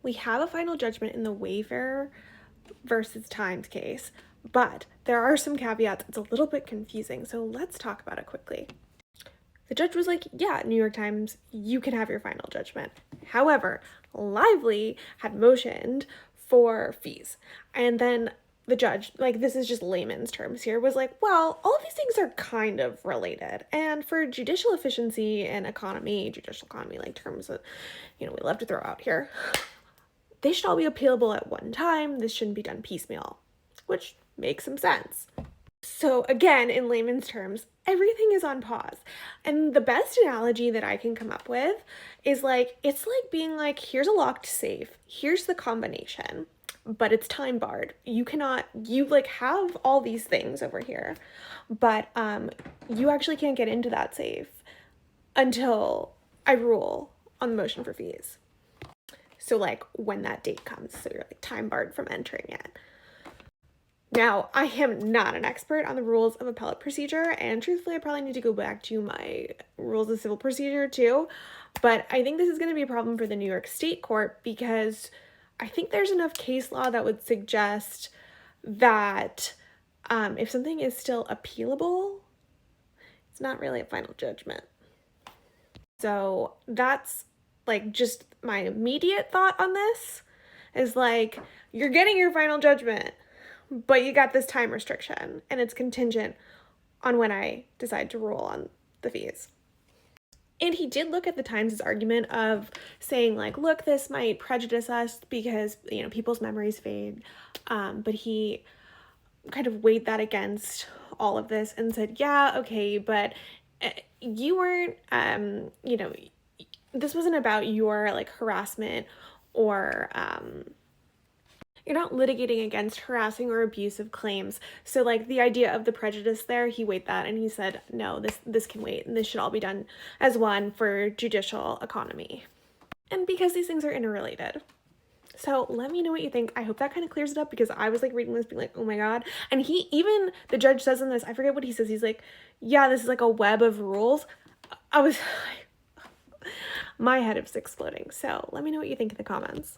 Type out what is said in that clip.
We have a final judgment in the Wayfair versus Times case, but there are some caveats. It's a little bit confusing, so let's talk about it quickly. The judge was like, yeah, New York Times, you can have your final judgment. However, Lively had motioned for fees. And then the judge, like, this is just layman's terms here, was like, well, all of these things are kind of related. And for judicial efficiency and economy, judicial economy, like terms that, we love to throw out here, they should all be appealable at one time. This shouldn't be done piecemeal, which makes some sense. So again, in layman's terms, everything is on pause. And the best analogy that I can come up with is like, it's like being like, here's a locked safe, here's the combination, but it's time barred. You have all these things over here, but you actually can't get into that safe until I rule on the motion for fees. So like when that date comes, so you're like time barred from entering it. Now, I am not an expert on the rules of appellate procedure, and truthfully, I probably need to go back to my rules of civil procedure too, but I think this is going to be a problem for the New York State Court because I think there's enough case law that would suggest that if something is still appealable, it's not really a final judgment. So that's like just my immediate thought on this is like, you're getting your final judgment, but you got this time restriction and it's contingent on when I decide to rule on the fees. And he did look at the Times' argument of saying like, look, this might prejudice us because, people's memories fade. But he kind of weighed that against all of this and said, yeah, okay, but you weren't, this wasn't about your like harassment or, you're not litigating against harassing or abusive claims. So like the idea of the prejudice there, he weighed that and he said, no, this can wait and this should all be done as one for judicial economy. And because these things are interrelated. So let me know what you think. I hope that kind of clears it up because I was like reading this being like, oh my God. And the judge says in this, I forget what he says. He's like, yeah, this is like a web of rules. I was, my head was exploding. So let me know what you think in the comments.